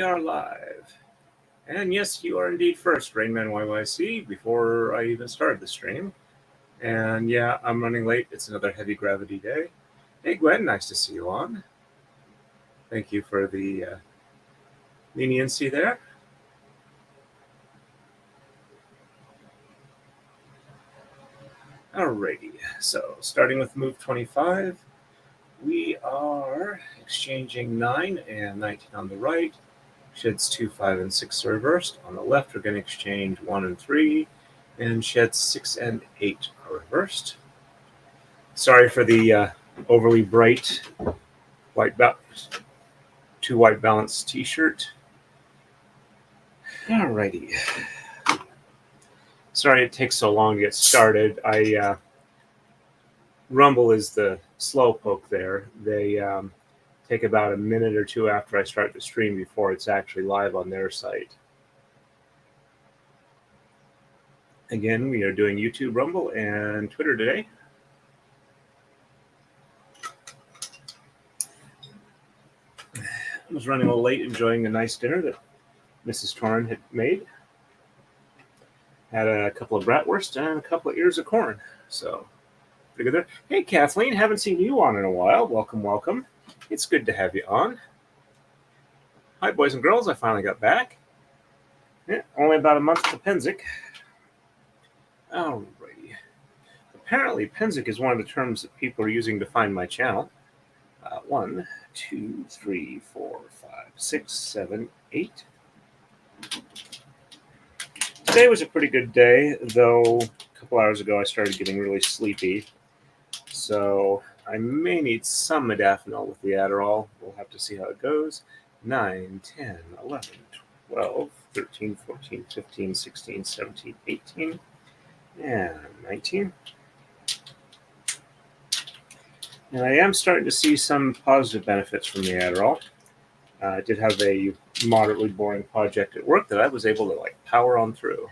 We are live. And yes, you are indeed first, Rainman YYC, before I even started the stream. And yeah, I'm running late. It's another heavy gravity day. Hey, Gwen, nice to see you on. Thank you for the leniency there. Alrighty, so starting with move 25, we are exchanging 9 and 19 on the right. Sheds 2, 5, and 6 reversed. On the left, we're going to exchange 1 and 3, and sheds 6 and 8 are reversed. Sorry for the overly bright two white balance t-shirt. Alrighty. Sorry it takes so long to get started. Rumble is the slow poke there. They take about a minute or two after I start the stream before it's actually live on their site. Again, we are doing YouTube, Rumble, and Twitter today. I was running a little late enjoying a nice dinner that Mrs. Torrin had made. Had a couple of bratwurst and a couple of ears of corn. So, pretty good there. Hey, Kathleen, haven't seen you on in a while. Welcome, welcome. It's good to have you on. Hi, boys and girls. I finally got back. Yeah, only about a month to Penzic. Alrighty. Apparently, Penzic is one of the terms that people are using to find my channel. 1, 2, 3, 4, 5, 6, 7, 8. Today was a pretty good day, though a couple hours ago I started getting really sleepy. So I may need some modafinil with the Adderall. We'll have to see how it goes. 9, 10, 11, 12, 13, 14, 15, 16, 17, 18, and 19. And I am starting to see some positive benefits from the Adderall. I did have a moderately boring project at work that I was able to power on through.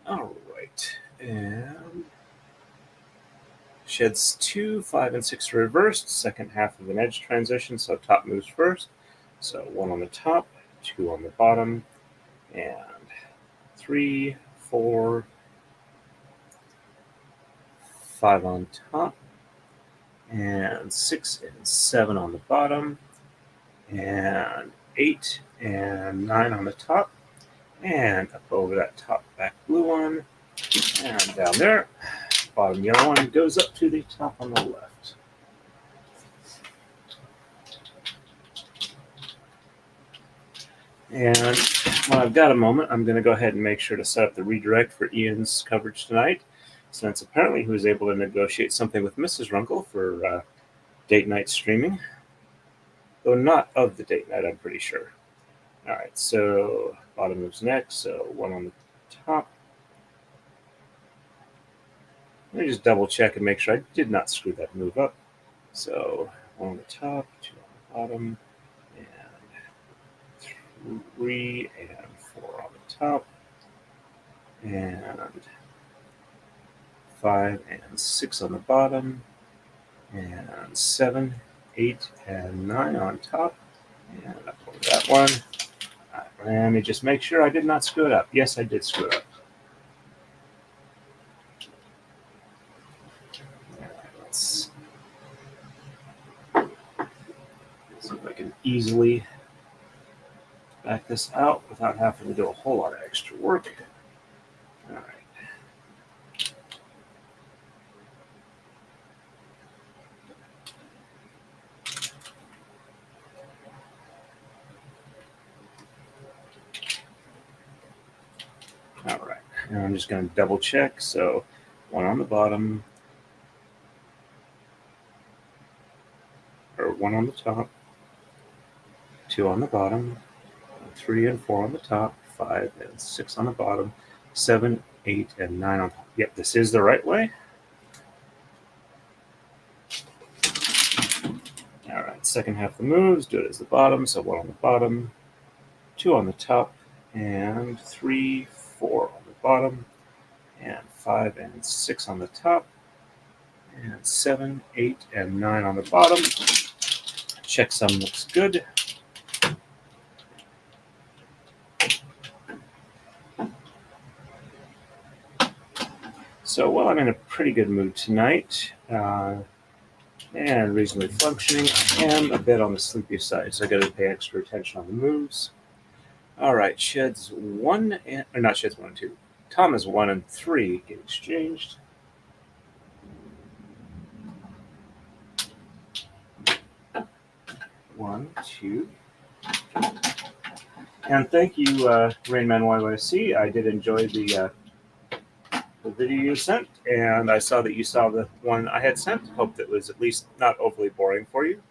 All right, and sheds 2, 5, and 6 reversed. Second half of an edge transition, so top moves first. So 1 on the top, 2 on the bottom, and 3, 4, 5 on top, and 6 and 7 on the bottom, and 8 and 9 on the top, and up over that top back blue one, and down there, bottom yellow one goes up to the top on the left. And when I've got a moment, I'm going to go ahead and make sure to set up the redirect for Ian's coverage tonight, since apparently he was able to negotiate something with Mrs. Runkle for date night streaming. Though not of the date night, I'm pretty sure. All right, so bottom moves next, so 1 on the top. Let me just double check and make sure I did not screw that move up. So 1 on the top, 2 on the bottom, and 3 and 4 on the top, and 5 and 6 on the bottom, and 7, 8, and 9 on top, and up over that one. All right, let me just make sure I did not screw it up. Yes, I did screw it up. All right, let's see if I can easily back this out without having to do a whole lot of extra work. All right. All right, and I'm just going to double check. So 1 on the bottom, or 1 on the top, 2 on the bottom, 3 and 4 on the top, 5 and 6 on the bottom, 7, 8, and 9 on top. Yep, this is the right way. All right, second half of the moves, do it as the bottom. So 1 on the bottom, 2 on the top, and 3, 4 on the bottom, and 5 and 6 on the top, and 7, 8, and 9 on the bottom. Checksum looks good. So, well, I'm in a pretty good mood tonight and reasonably functioning. I am a bit on the sleepy side, so I got to pay extra attention on the moves. All right, sheds 1 and, or not sheds 1 and 2. Tamas 1 and 3 get exchanged. One, two. And thank you, Rainman YYC. I did enjoy the video you sent, and I saw that you saw the one I had sent. Hope that was at least not overly boring for you.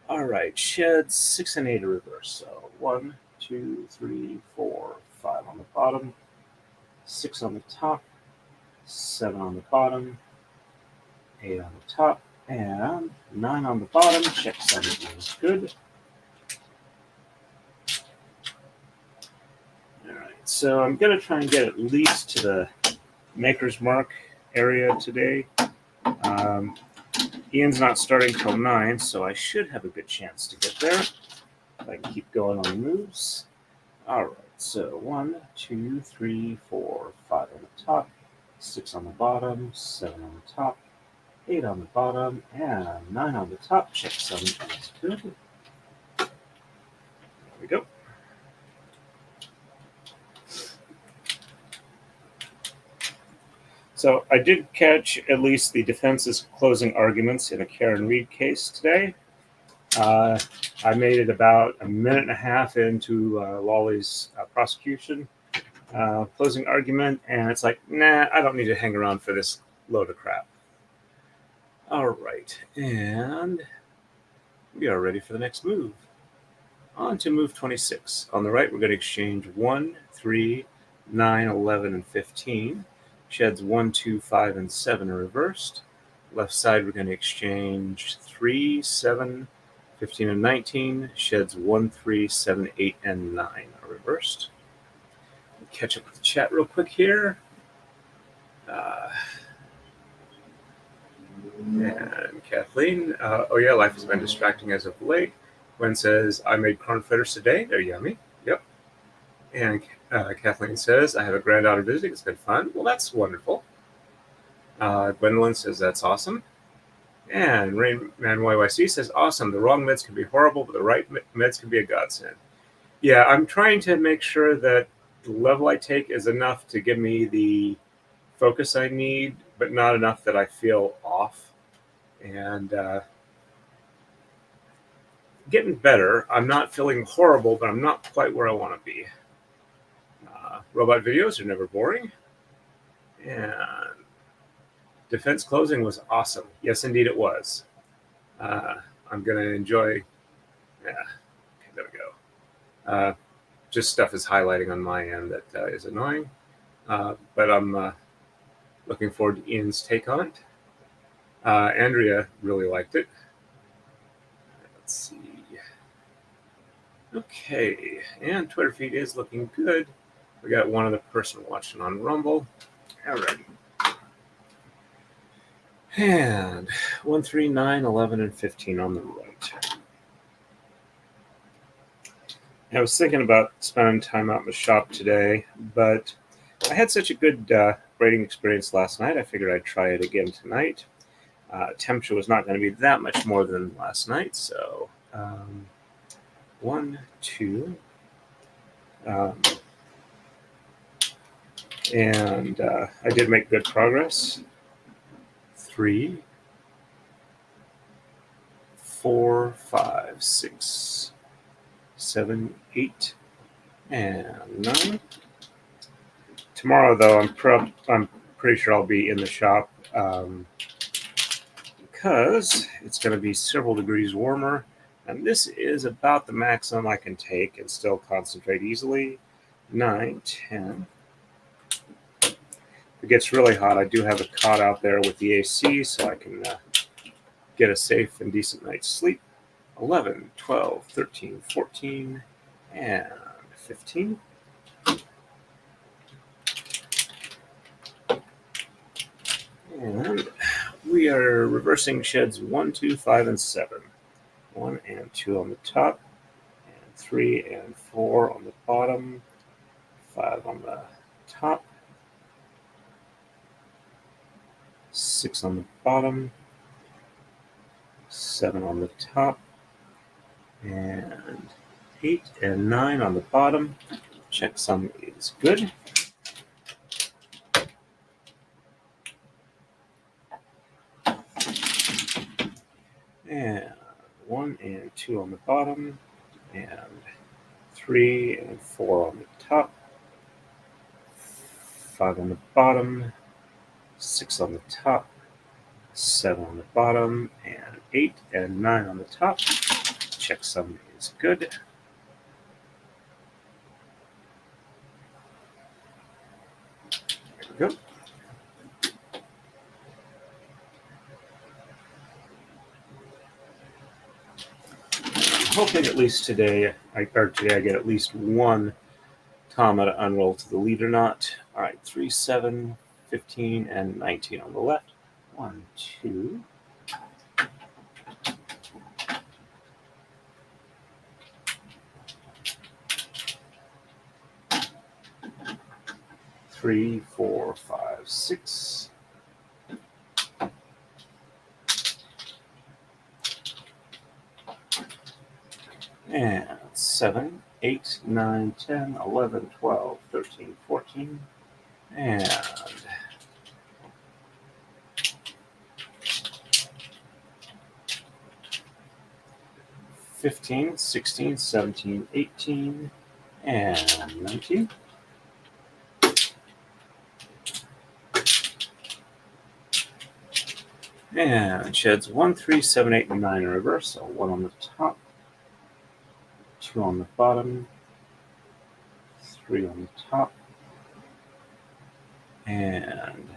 All right, sheds 6 and 8 are reversed. So 1, 2, 3, 4, 5 on the bottom, 6 on the top, 7 on the bottom, 8 on the top, and 9 on the bottom. Check 7 is good. All right, so I'm going to try and get at least to the Maker's Mark area today. Ian's not starting till 9, so I should have a good chance to get there if I can keep going on the moves. All right, so 1, 2, 3, 4, 5 on the top, 6 on the bottom, 7 on the top, 8 on the bottom, and 9 on the top. Check 7 is good. There we go. So I did catch at least the defense's closing arguments in a Karen Reed case today. I made it about a minute and a half into Lawley's prosecution closing argument, and it's like, nah, I don't need to hang around for this load of crap. All right, and we are ready for the next move. On to move 26. On the right, we're going to exchange 1, 3, 9, 11, and 15. Sheds 1, 2, 5, and 7 are reversed. Left side, we're going to exchange 3, 7, 15, and 19. Sheds 1, 3, 7, 8, and 9 are reversed. Catch up with the chat real quick here. And Kathleen, oh yeah, life has been distracting as of late. Gwen says, I made corn fritters today. They're yummy. Yep. And Kathleen says, I have a granddaughter visiting. It's been fun. Well, that's wonderful. Gwendolyn says, that's awesome. And Rainman YYC says, awesome. The wrong meds can be horrible, but the right meds can be a godsend. Yeah, I'm trying to make sure that the level I take is enough to give me the focus I need, but not enough that I feel off. And getting better. I'm not feeling horrible, but I'm not quite where I want to be. Robot videos are never boring. And defense closing was awesome. Yes, indeed it was. I'm going to enjoy... Yeah, okay, there we go. Just stuff is highlighting on my end that is annoying. But I'm looking forward to Ian's take on it. Andrea really liked it. Let's see. Okay, and Twitter feed is looking good. We got one other person watching on Rumble. Alrighty. And 1, 3, 9, 11, and 15 on the right. I was thinking about spending time out in the shop today, but I had such a good braiding experience last night, I figured I'd try it again tonight. Temperature was not going to be that much more than last night, so 1, 2, and I did make good progress. 3, 4, 5, 6, 7, 8, and 9. Tomorrow, though, I'm pretty sure I'll be in the shop because it's going to be several degrees warmer, and this is about the maximum I can take and still concentrate easily. 9, 10. If it gets really hot, I do have a cot out there with the AC, so I can get a safe and decent night's sleep. 11, 12, 13, 14, and 15. And we are reversing sheds 1, 2, 5, and 7. 1 and 2 on the top, and 3 and 4 on the bottom, 5 on the top, 6 on the bottom, 7 on the top, and 8 and 9 on the bottom. Checksum is good. And 1 and 2 on the bottom, and 3 and 4 on the top, 5 on the bottom, 6 on the top, 7 on the bottom, and 8 and 9 on the top. Checksum is good. There we go. I'm hoping at least today I get at least one Tama to unroll to the leader knot. All right, 3, 7, 15, and 19 on the left. 1, 2. 3, 4, 5, 6. And 7, 8, 9, 10, 11, 12, 13, 14. And 15, 16, 17, 18, and 19. And sheds 1, 3, 7, 8, and 9 in reverse. So 1 on the top, 2 on the bottom, 3 on the top, and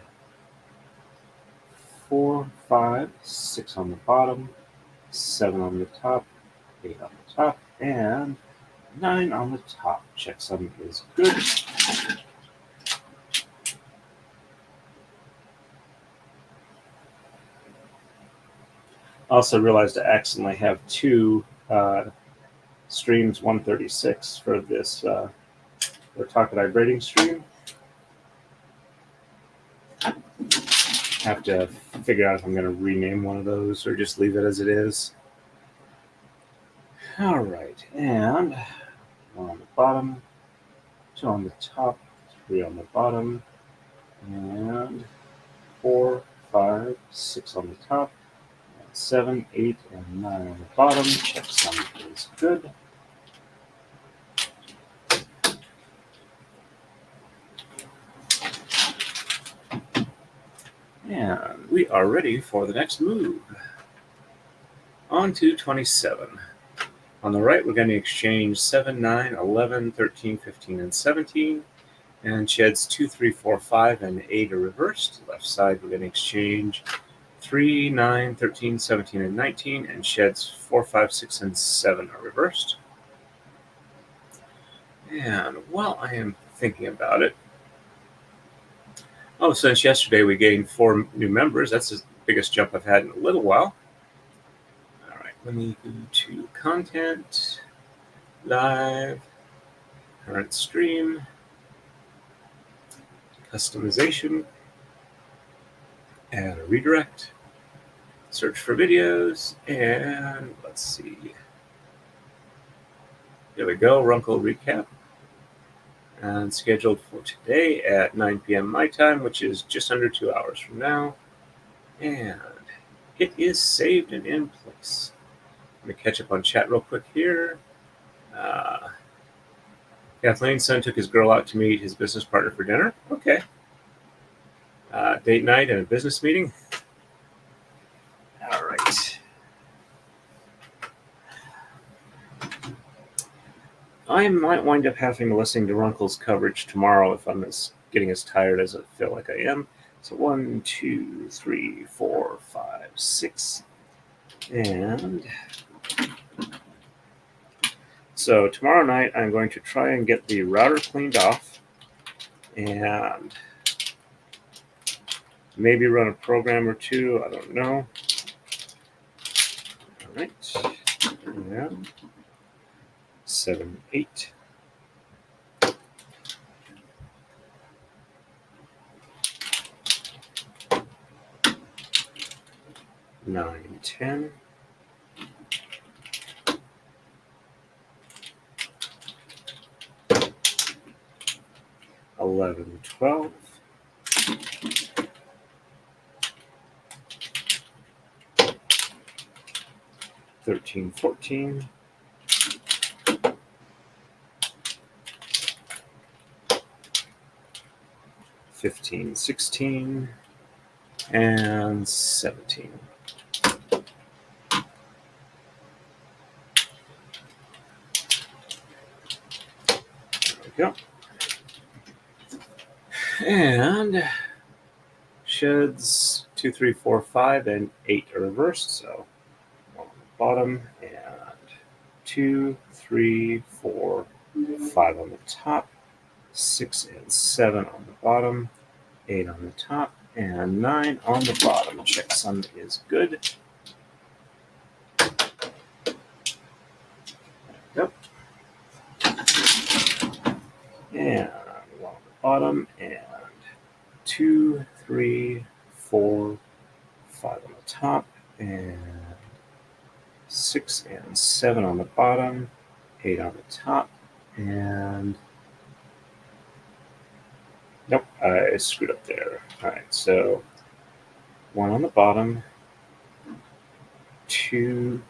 4, 5, 6 on the bottom, 7 on the top, 8 on the top, and 9 on the top. Checksum is good. Also realized I accidentally have two streams 136 for this the Taka-Dai braiding stream. Have to figure out if I'm going to rename one of those or just leave it as it is. All right, and 1 on the bottom, 2 on the top, 3 on the bottom, and 4, 5, 6 on the top, 7, 8, and 9 on the bottom. Checksum is good. And we are ready for the next move. On to 27. On the right, we're going to exchange 7, 9, 11, 13, 15, and 17. And sheds 2, 3, 4, 5, and 8 are reversed. Left side, we're going to exchange 3, 9, 13, 17, and 19. And sheds 4, 5, 6, and 7 are reversed. And while I am thinking about it, since yesterday we gained 4 new members. That's the biggest jump I've had in a little while. All right, let me go to content, live, current stream, customization, add a redirect, search for videos, and let's see. There we go, Runkle recap. And scheduled for today at 9 p.m. my time, which is just under 2 hours from now. And it is saved and in place. Let me catch up on chat real quick here. Kathleen's son took his girl out to meet his business partner for dinner. Okay. Date night and a business meeting. All right. I might wind up having to listen to Runkle's coverage tomorrow if I'm getting as tired as I feel like I am. So 1, 2, 3, 4, 5, 6. And so tomorrow night I'm going to try and get the router cleaned off and maybe run a program or two. I don't know. All right. Yeah. 7, 8. 9, 10. 11, 12. 13, 14. 15, 16. And 17. There we go. And sheds 2, 3, 4, 5, and 8 are reversed. So 1 on the bottom, and 2, 3, 4, 5 on the top, 6 and 7 on the bottom, 8 on the top, and 9 on the bottom. Checksum is good. Yep. And 1 on the bottom, and 2, 3, 4, 5 on the top, and 6 and 7 on the bottom, 8 on the top, and nope, I screwed up there. All right, so 1 on the bottom, 2,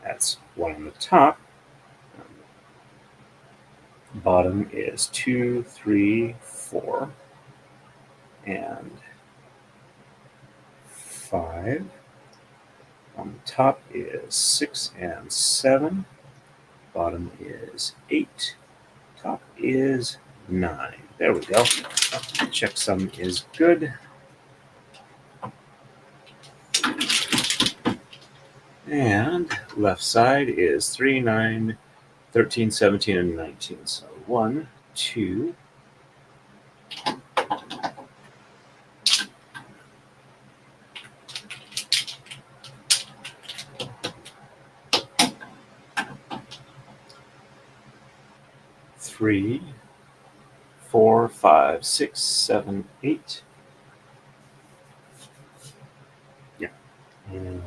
that's 1 on the top. Bottom is 2, 3, 4, and 5. On the top is 6 and 7. Bottom is 8. Top is 9. There we go. Checksum is good. And left side is 3, 9, 13, 17, and 19. So 1, 2, 3, 4, 5, 6, 7, 8. Yeah. And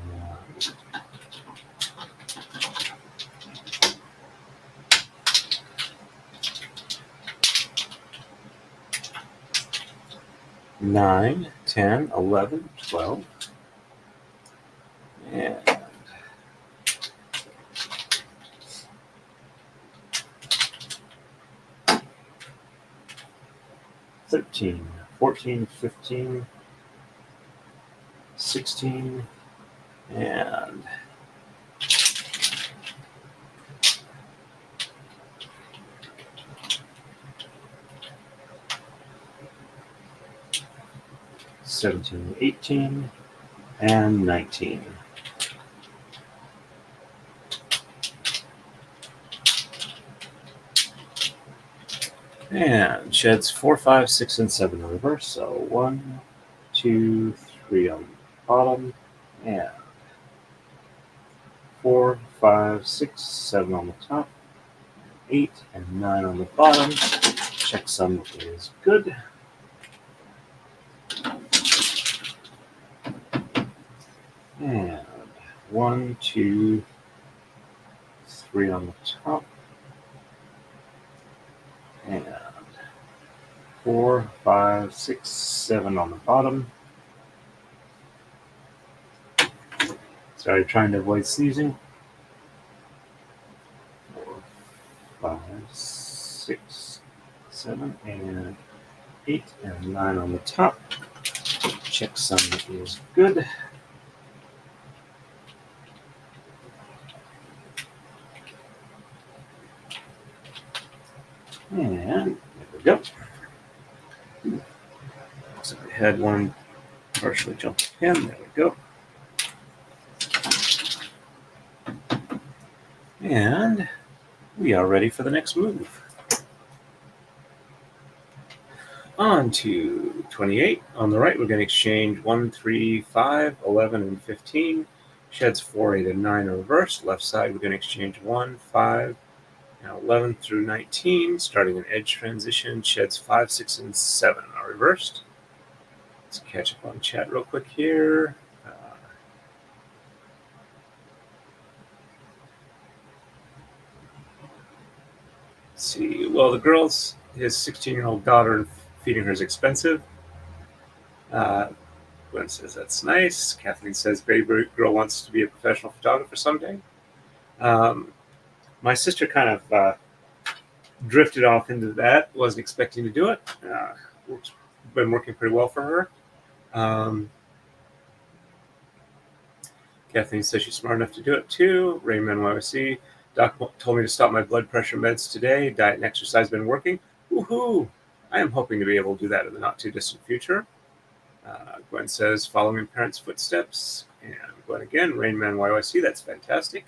9, 10, 11, 12. And 13, 14, 15, 16, and 17, 18, and 19. And sheds 4, 5, 6, and 7 in reverse. So 1, 2, 3 on the bottom, and 4, 5, 6, 7 on the top, 8 and 9 on the bottom. Checksum is good. And 1, 2, 3 on the top, and 4, 5, 6, 7 on the bottom. Sorry, trying to avoid sneezing. 4, 5, 6, 7, and 8 and 9 on the top. Checksum is good. And there we go. Looks like I had one partially jumped in. There we go. And we are ready for the next move. On to 28. On the right, we're going to exchange 1, 3, 5, 11, and 15. Sheds 4, 8, and 9 are reversed. Left side, we're going to exchange 1, 5, and 11 through 19. Starting an edge transition, sheds 5, 6, and 7 are reversed. Let's catch up on chat real quick here. Let's see. Well, the girls, his 16-year-old daughter, and feeding her is expensive. Gwen says that's nice. Kathleen says baby girl wants to be a professional photographer someday. My sister kind of drifted off into that. Wasn't expecting to do it. Been working pretty well for her. Kathleen says she's smart enough to do it too. Raymond YOC. Doc told me to stop my blood pressure meds today. Diet and exercise been working. Woohoo! I am hoping to be able to do that in the not too distant future. Gwen says following in parents' footsteps. And Gwen again, Rainman YOC. That's fantastic.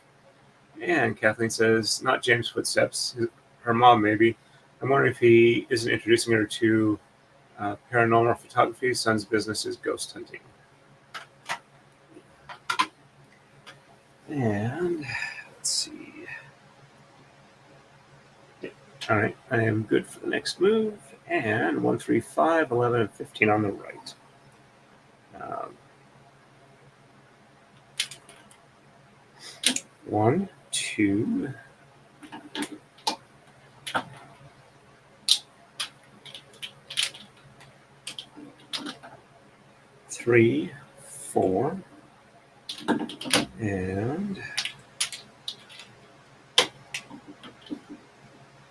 And Kathleen says not James' footsteps. Her mom maybe. I'm wondering if he isn't introducing her to paranormal photography. Son's business is ghost hunting. And let's see. All right, I am good for the next move. And 1, 3, 5, 11, and 15 on the right. 1, 2, 3, 4, and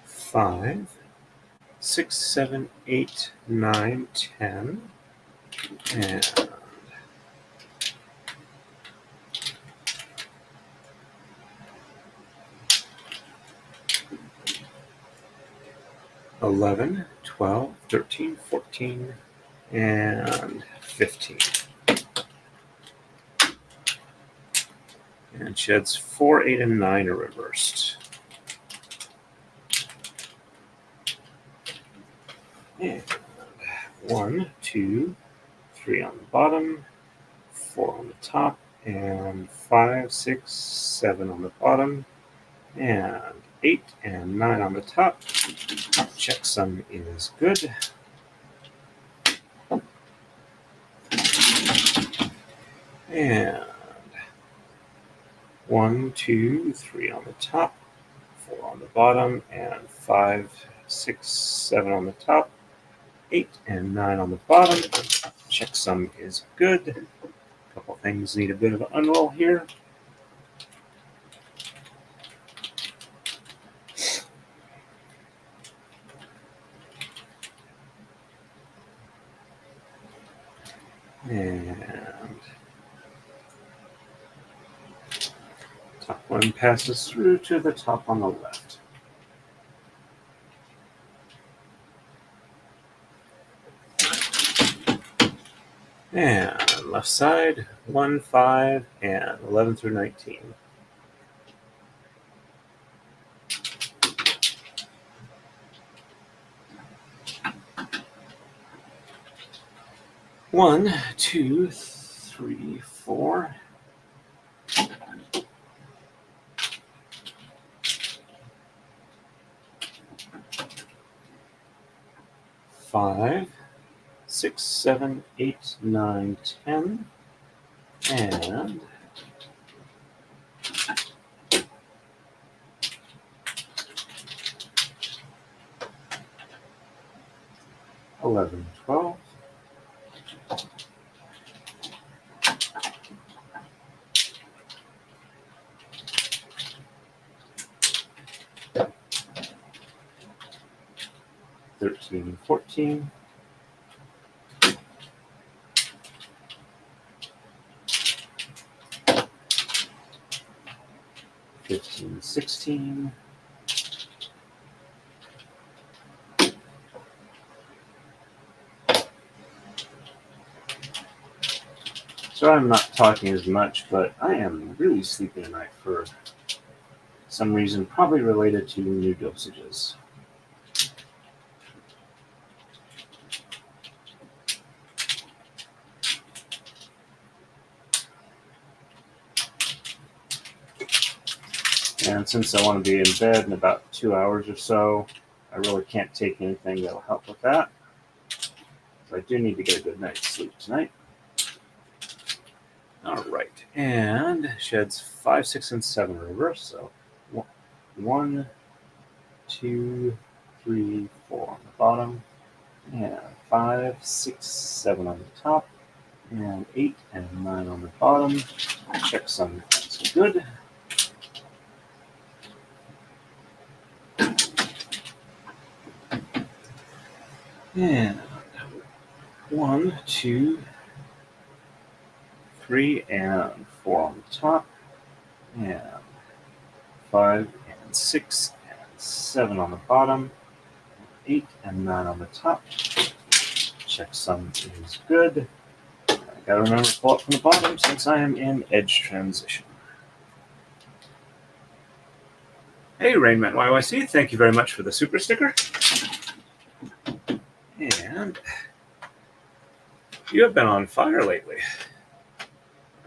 5, 6, 7, 8, 9, 10, and 11, 12, 13, 14, and 15. And sheds 4, 8, and 9 are reversed. And 1, 2, 3 on the bottom, 4 on the top, and 5, 6, 7 on the bottom, and 8 and 9 on the top. Checksum is good. And 1, 2, 3 on the top, 4 on the bottom, and 5, 6, 7 on the top, 8 and 9 on the bottom. Checksum is good. A couple things need a bit of an unroll here. And top one passes through to the top on the left. And left side, 1, 5, and 11 through 19. One, 2, 3, 4. 5, 6, 7, 8, 9, 10, and 11, 12. 13, 14. 15, 16. So I'm not talking as much, but I am really sleepy tonight for some reason, probably related to new dosages. And since I want to be in bed in about 2 hours or so, I really can't take anything that'll help with that. So I do need to get a good night's sleep tonight. All right, and sheds 5, 6, and 7 reverse. So 1, 2, 3, 4 on the bottom, and 5, 6, 7 on the top, and 8 and 9 on the bottom. Check some. That's good. And 1, 2, 3, and 4 on the top, and 5 and 6 and 7 on the bottom, 8 and 9 on the top. Checksum is good. I gotta remember to pull up from the bottom since I am in edge transition. Hey, Rainman YYC, thank you very much for the super sticker. And you have been on fire lately.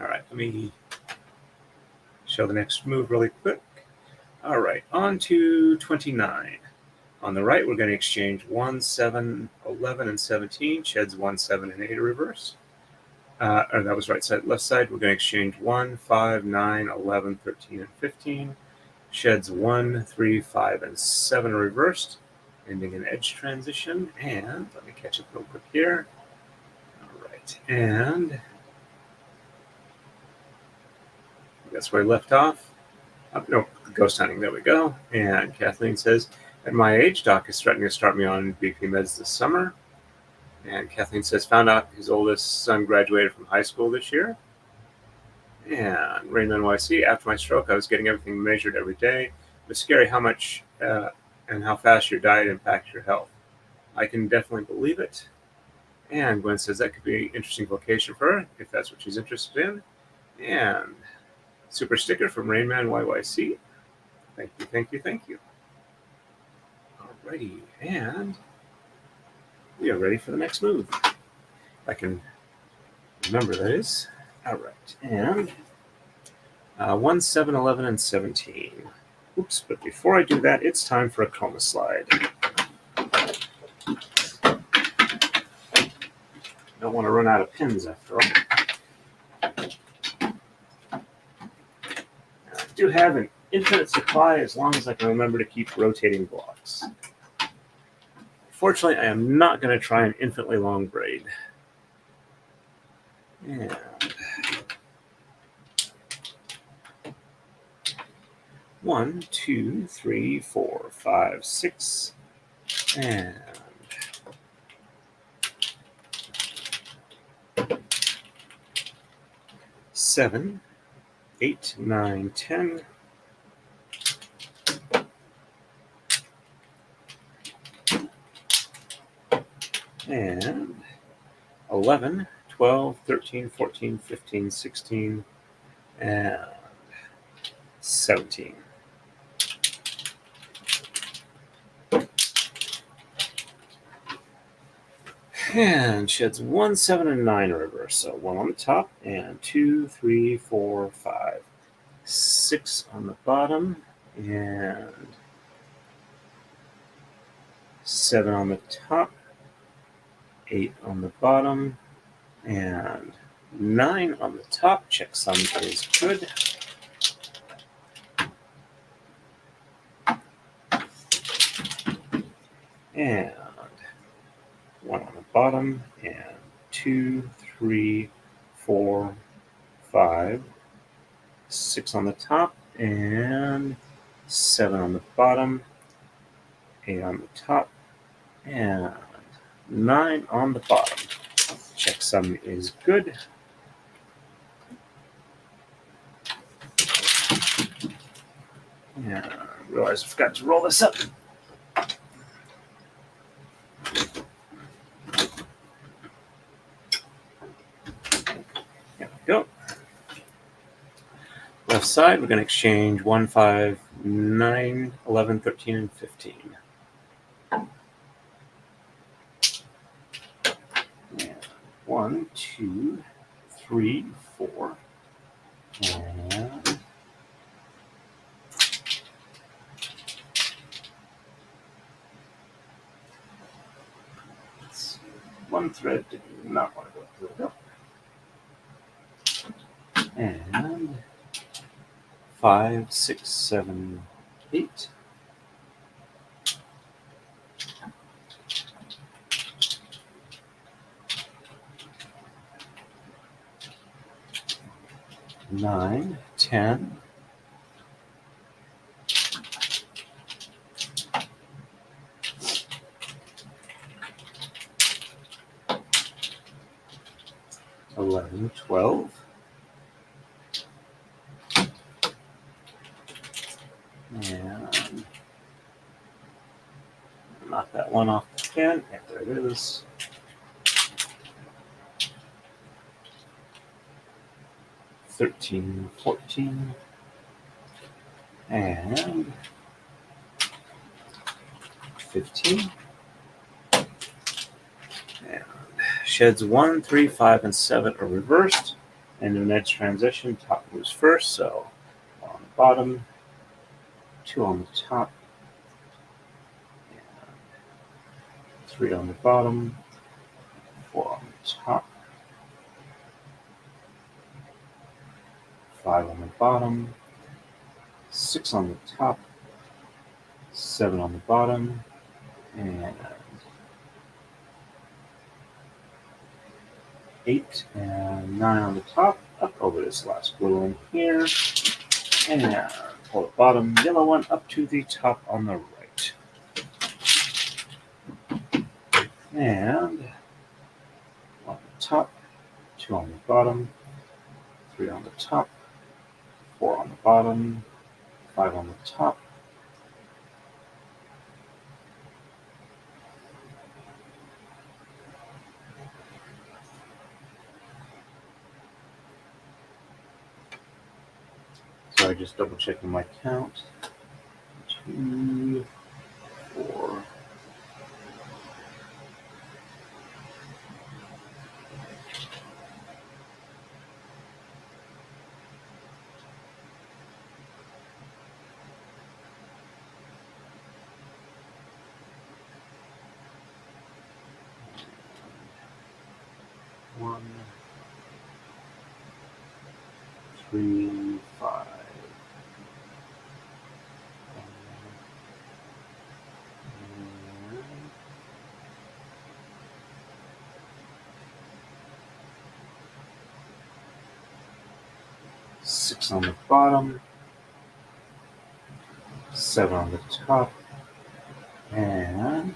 All right, let me show the next move really quick. All right, on to 29. On the right, we're going to exchange 1, 7, 11, and 17. Sheds 1, 7, and 8 are reverse. Or that was right side. Left side, we're going to exchange 1, 5, 9, 11, 13, and 15. Sheds 1, 3, 5, and 7 are reversed, ending in edge transition. And let me catch up real quick here. All right, and that's where I left off. No, ghost hunting, there we go. And Kathleen says, at my age, Doc is threatening to start me on BP meds this summer. And Kathleen says, found out his oldest son graduated from high school this year. And Rainman YC, after my stroke, I was getting everything measured every day. It was scary how much and how fast your diet impacts your health. I can definitely believe it. And Gwen says that could be an interesting vocation for her, if that's what she's interested in. And super sticker from Rainman YYC. Thank you, thank you, thank you. Alrighty, and we are ready for the next move. I can remember that is. All right, and 1, 7, 11, and 17. Oops, but before I do that, it's time for a coma slide. Don't want to run out of pins after all. I do have an infinite supply as long as I can remember to keep rotating blocks. Fortunately, I am not going to try an infinitely long braid. And 1, 2, 3, 4, 5, 6, and 7, 8, 9, 10. And 11, 12, 13, 14, 15, 16, and 17. And sheds 1, 7, and 9 reverse. So 1 on the top, and 2, 3, 4, 5, 6 on the bottom, and 7 on the top, 8 on the bottom, and 9 on the top. Checksum is good. And 1 on the bottom, and 2, 3, 4, 5, 6 on the top, and 7 on the bottom, 8 on the top, and 9 on the bottom. Checksum is good. And I realized I forgot to roll this up. There we go. Left side, we're going to exchange 1, 5, 9, 11, 13, and 15. And 1, 2, 3, 4, and one thread did not want to go. There we go. And 5, 6, 7, 8. Nine, 10, 11, 12, and knock that one off the pen. Yeah, there it is. 13, 14, and 15. And sheds 1, 3, 5, and 7 are reversed. And in the next transition, top moves first. So 1 on the bottom, 2 on the top, and 3 on the bottom, 4 on the top, 5 on the bottom, 6 on the top, 7 on the bottom, and 8 and 9 on the top, up over this last blue one here, and pull the bottom yellow one up to the top on the right. And 1 on the top, 2 on the bottom, 3 on the top, 4 on the bottom, 5 on the top, so I just double checking my count. 2, 4. One, 3, 5. Six on the bottom, 7 on the top, and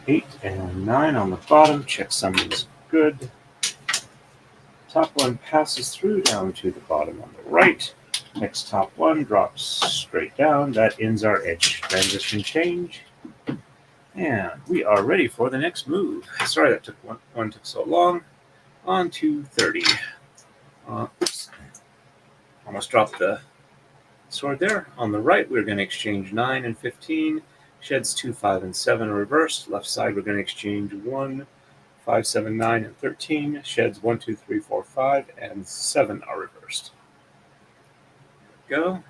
8 and 9 on the bottom. Check summons good. Top one passes through down to the bottom on the right. Next top one drops straight down. That ends our edge transition change. And we are ready for the next move. Sorry that took one took so long. On to 30. Oops. Almost dropped the sword there. On the right, we're going to exchange 9 and 15. Sheds 2, 5, and 7 are reversed. Left side, we're going to exchange 1, 5, 7, 9, and 13. Sheds 1, 2, 3, 4, 5, and 7 are reversed. There we go.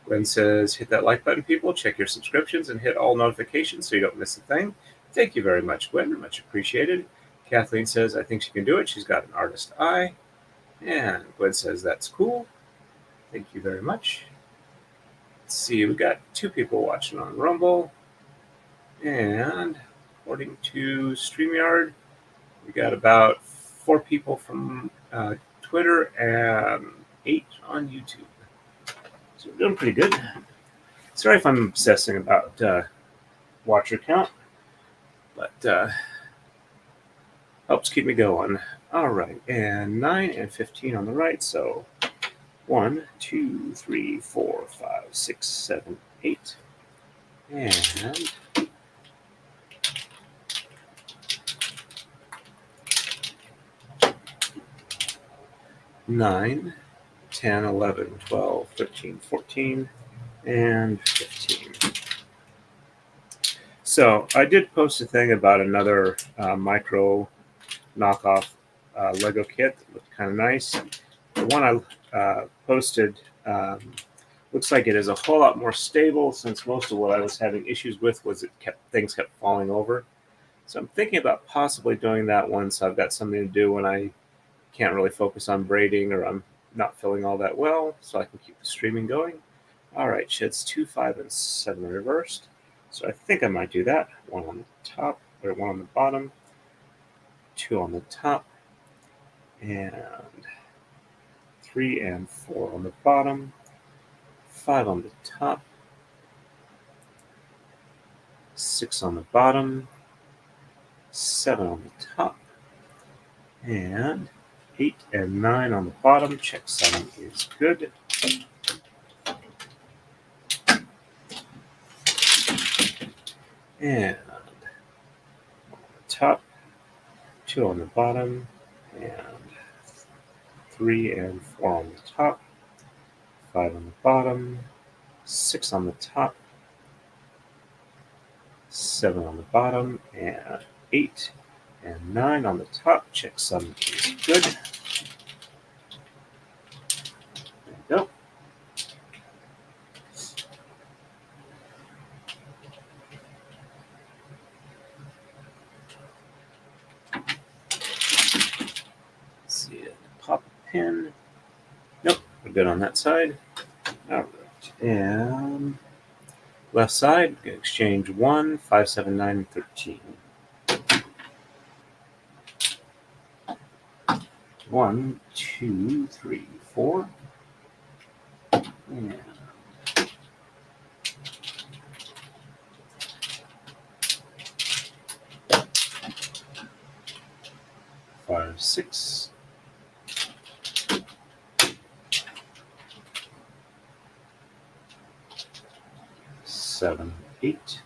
Gwen says, hit that like button, people. Check your subscriptions and hit all notifications so you don't miss a thing. Thank you very much, Gwen. Much appreciated. Kathleen says, I think she can do it. She's got an artist eye. And Gwen says, that's cool. Thank you very much. Let's see, we got 2 people watching on Rumble. And according to StreamYard, we got about 4 people from Twitter and 8 on YouTube. So we're doing pretty good. Sorry if I'm obsessing about watcher count, but helps keep me going. All right, and 9 and 15 on the right. So 1, 2, 3, 4, 5, 6, 7, 8. And 9, 10, 11, 12, 13, 14, and 15. So I did post a thing about another micro knockoff Lego kit that looked kind of nice. The one I posted Looks like it is a whole lot more stable, since most of what I was having issues with was things kept falling over. So I'm thinking about possibly doing that one, so I've got something to do when I can't really focus on braiding or I'm not feeling all that well, so I can keep the streaming going. All right, sheds 2, 5, and 7 reversed. So I think I might do that. 1 on the top, or 1 on the bottom, 2 on the top, and 3 and 4 on the bottom, 5 on the top, 6 on the bottom, 7 on the top, and 8 and 9 on the bottom. Check 7 is good. And 1 on the top, 2 on the bottom, and 3 and 4 on the top, 5 on the bottom, 6 on the top, 7 on the bottom, and 8 and 9 on the top. Check 7 is good. There we go. Let's see, pop a pin. Nope, we're good on that side. All right, and left side, exchange 1, 5, 7, 9, and 13. 1, 2, 3, 4. And 5, 6. 7, 8.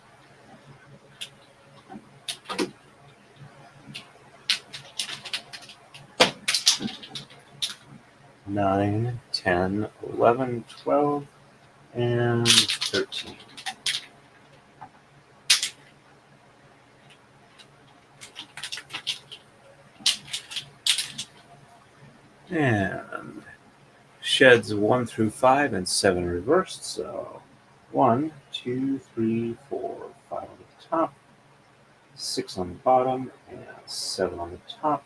9, 10, 11, 12, and 13. And sheds 1 through 5 and 7 reversed. So 1, 2, 3, 4, 5 on the top, 6 on the bottom, and 7 on the top,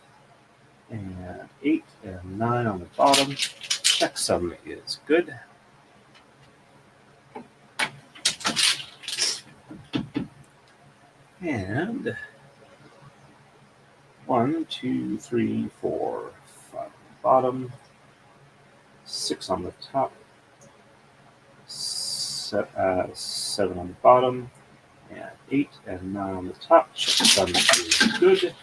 and 8 and 9 on the bottom. Checksum is good. And 1, 2, 3, 4, 5 on the bottom, 6 on the top, 7 on the bottom, and 8 and 9 on the top. Checksum is good.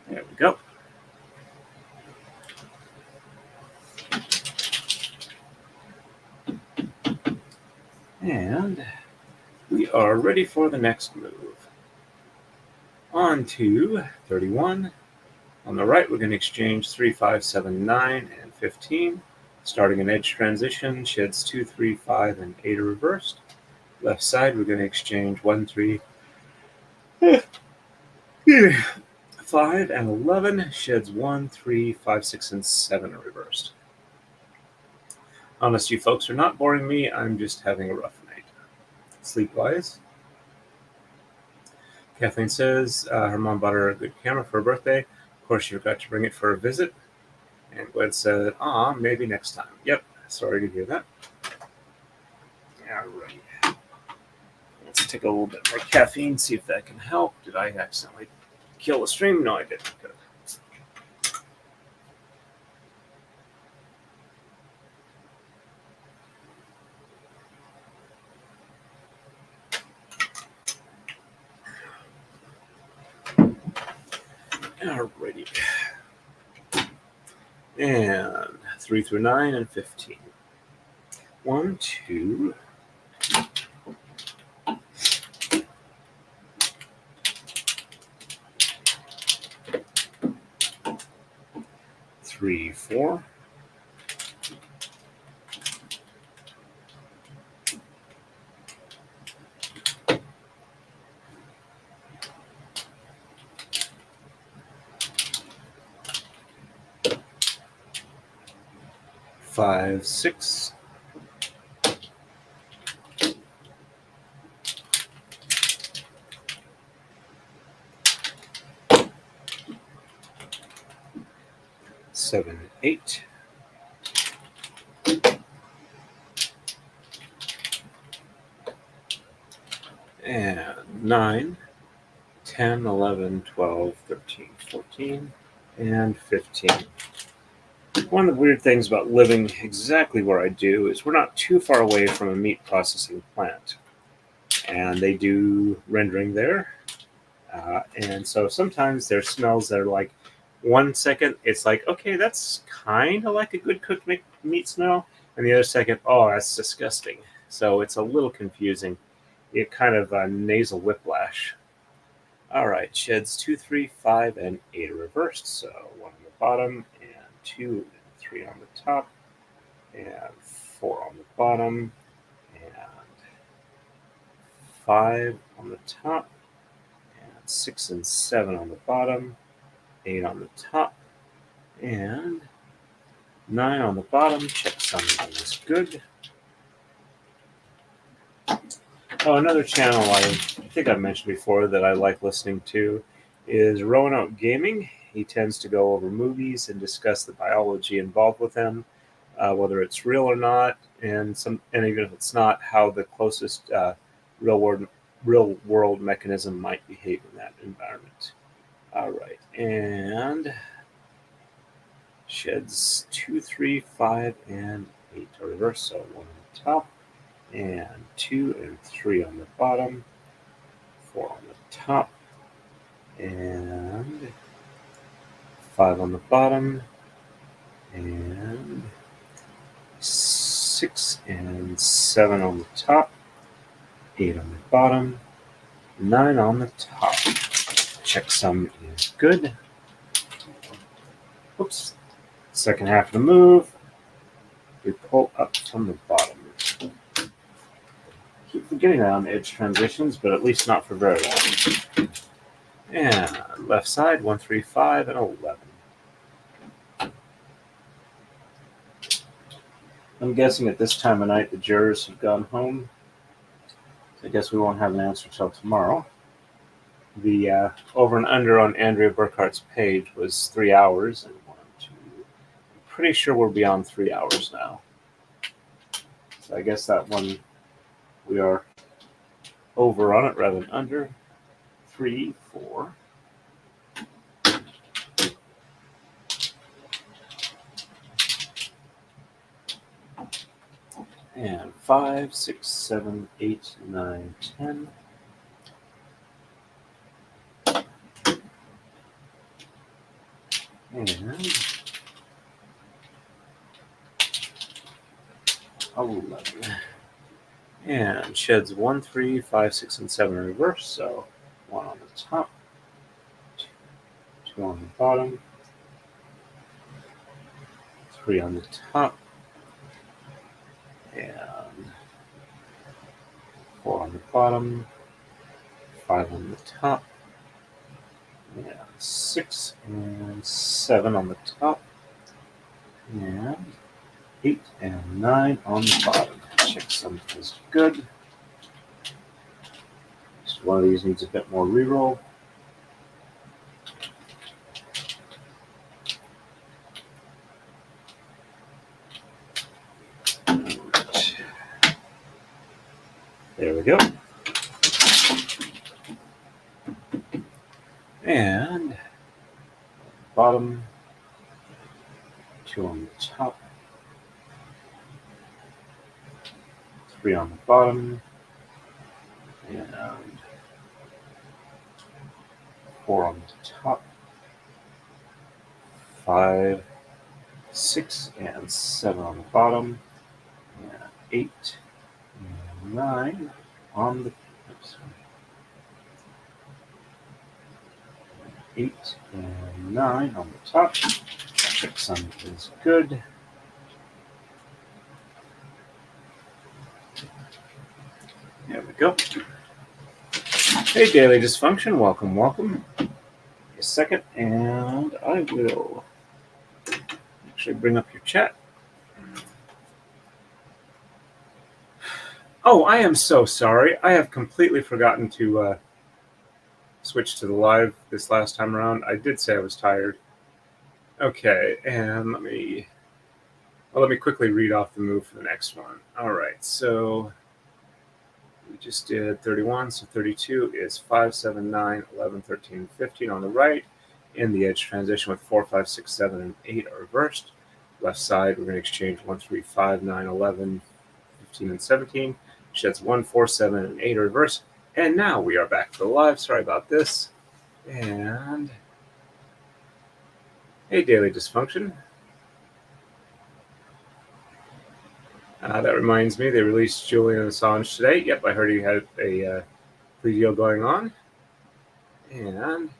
There we go. And we are ready for the next move. On to 31. On the right, we're going to exchange 3, 5, 7, 9, and 15. Starting an edge transition, sheds 2, 3, 5, and 8 are reversed. Left side, we're going to exchange 1, 3, 5, and 11. Sheds 1, 3, 5, 6, and 7 are reversed. Unless you folks are not boring me, I'm just having a rough night. Sleep-wise. Kathleen says her mom bought her a good camera for her birthday. Of course, she forgot to bring it for a visit. And Gwen said, maybe next time. Yep, sorry to hear that. All right. Let's take a little bit more caffeine, see if that can help. Did I accidentally kill the stream? No, I didn't. Good. Alrighty. And 3 through 9 and 15. 1, 2, 3, 4. 5, 6. 7, 8. And 9, 10, 11, 12, 13, 14, and 15. One of the weird things about living exactly where I do is we're not too far away from a meat processing plant. And they do rendering there. And so sometimes there's smells that are like 1 second, it's like, okay, that's kind of like a good cooked meat smell. And the other second, oh, that's disgusting. So it's a little confusing. It kind of nasal whiplash. All right, sheds 2, 3, 5, and 8 are reversed. So 1 on the bottom, and 2 and 3 on the top, and 4 on the bottom, and 5 on the top, and 6 and 7 on the bottom, 8 on the top, and 9 on the bottom. Check something is good. Oh, another channel I think I've mentioned before that I like listening to is Roanoke Gaming. He tends to go over movies and discuss the biology involved with them, whether it's real or not, and even if it's not, how the closest real world mechanism might behave in that environment. All right, and sheds 2, 3, 5, and 8 are reversed. So 1 on the top, and 2 and 3 on the bottom, 4 on the top, and 5 on the bottom, and 6 and 7 on the top, 8 on the bottom, 9 on the top. Checksum is good. Oops. Second half of the move, we pull up from the bottom. Keep forgetting that on edge transitions, but at least not for very long. And left side, 1, 3, 5, and 11. I'm guessing at this time of night the jurors have gone home. So I guess we won't have an answer till tomorrow. The over and under on Andrea Burkhart's page was 3 hours, and 1, 2. I'm pretty sure we're beyond 3 hours now. So I guess that one we are over on it rather than under. 3, 4. And 5, 6, 7, 8, 9, 10. And 11. And sheds 1, 3, 5, 6, and 7 in reverse. So 1 on the top, 2 on the bottom, 3 on the top, and 4 on the bottom, 5 on the top, and 6 and 7 on the top, and 8 and 9 on the bottom. Checksum is good. Just one of these needs a bit more reroll. There we go. And bottom, 2 on the top, 3 on the bottom, and 4 on the top, 5, 6, and 7 on the bottom, and 8, and 9 on the 8 and 9 on the top. Checksum is good. There we go. Hey, Daily Dysfunction, welcome, welcome. A second, and I will actually bring up your chat. Oh, I am so sorry. I have completely forgotten to switch to the live this last time around. I did say I was tired. Okay, and let me quickly read off the move for the next one. All right, so we just did 31, so 32 is 5, 7, 9, 11, 13, 15 on the right. In the edge transition with 4, 5, 6, 7, and 8 are reversed. Left side, we're going to exchange 1, 3, 5, 9, 11, 15, and 17. Sheds 1, 4, 7, and 8 are reversed. And now we are back to the live. Sorry about this. And a daily dysfunction. That reminds me, they released Julian Assange today. Yep, I heard he had a plea deal going on. And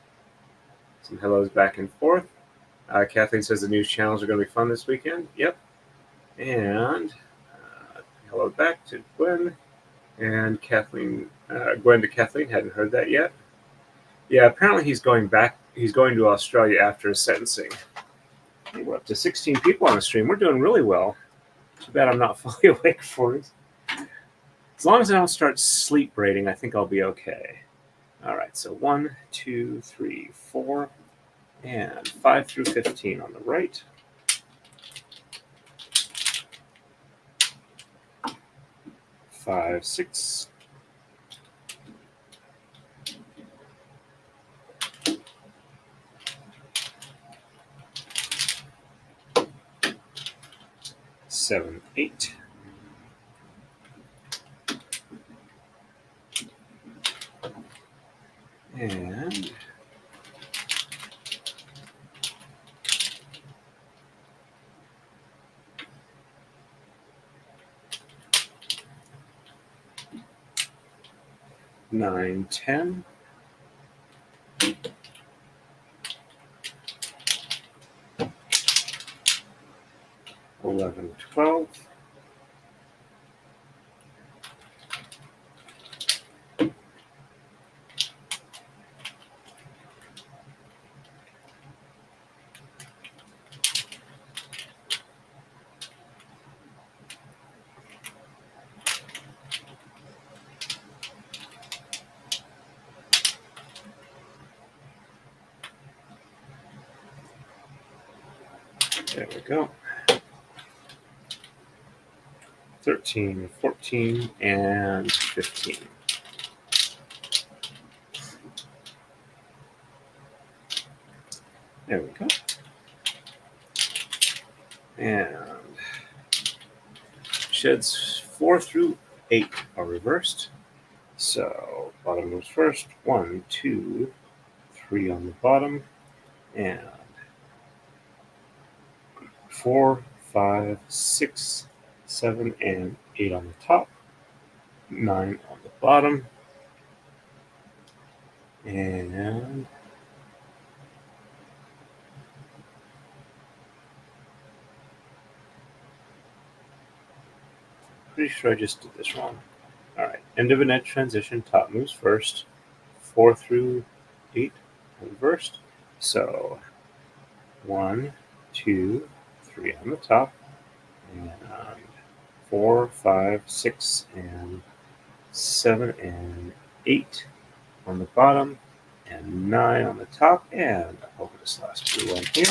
some hellos back and forth. Kathleen says the news channels are going to be fun this weekend. Yep. And hello back to Gwen. And Kathleen, Gwen to Kathleen, hadn't heard that yet. Yeah, apparently he's going back. He's going to Australia after his sentencing. Hey, we're up to 16 people on the stream. We're doing really well. Too bad I'm not fully awake for it. As long as I don't start sleep braiding, I think I'll be okay. All right, so 1, 2, 3, 4, and 5 through 15 on the right. Five, 6. Seven, 8. And 9, 10. 11, 12. 'There we go. 13, 14, and 15. There we go. And sheds 4 through 8 are reversed. So bottom moves first. 1, 2, 3 on the bottom. And 4, 5, 6, 7, and 8 on the top. 9 on the bottom. And pretty sure I just did this wrong. All right, end of an edge transition, top moves first, 4 through 8 reversed. So 1, 2, 3 on the top, and 4, 5, 6, and 7, and 8 on the bottom, and 9 on the top, and over this last blue one here.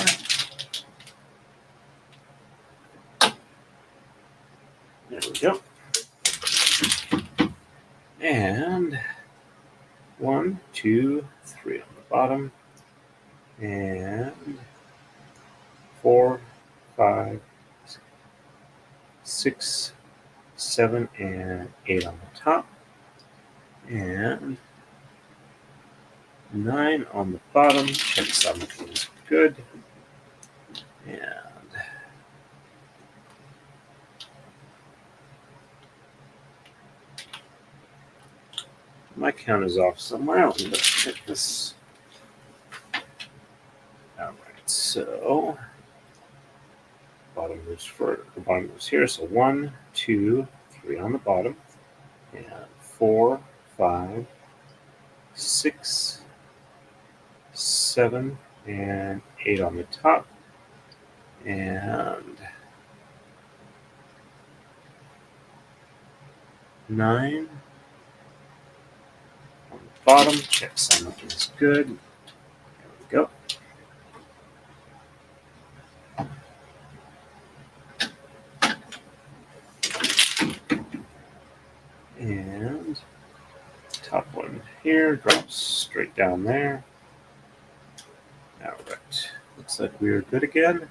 There we go. And 1, 2, 3 on the bottom, and 4, 5, 6, 7, and 8 on the top, and 9 on the bottom. Check some is good. And my count is off somewhere. Let me check this. All right, so bottom moves for the bottom moves here. So 1, 2, 3 on the bottom, and 4, 5, 6, 7, and 8 on the top, and 9 on the bottom. Check something is good. There we go. And top one here drops straight down there. All right. Looks like we are good again.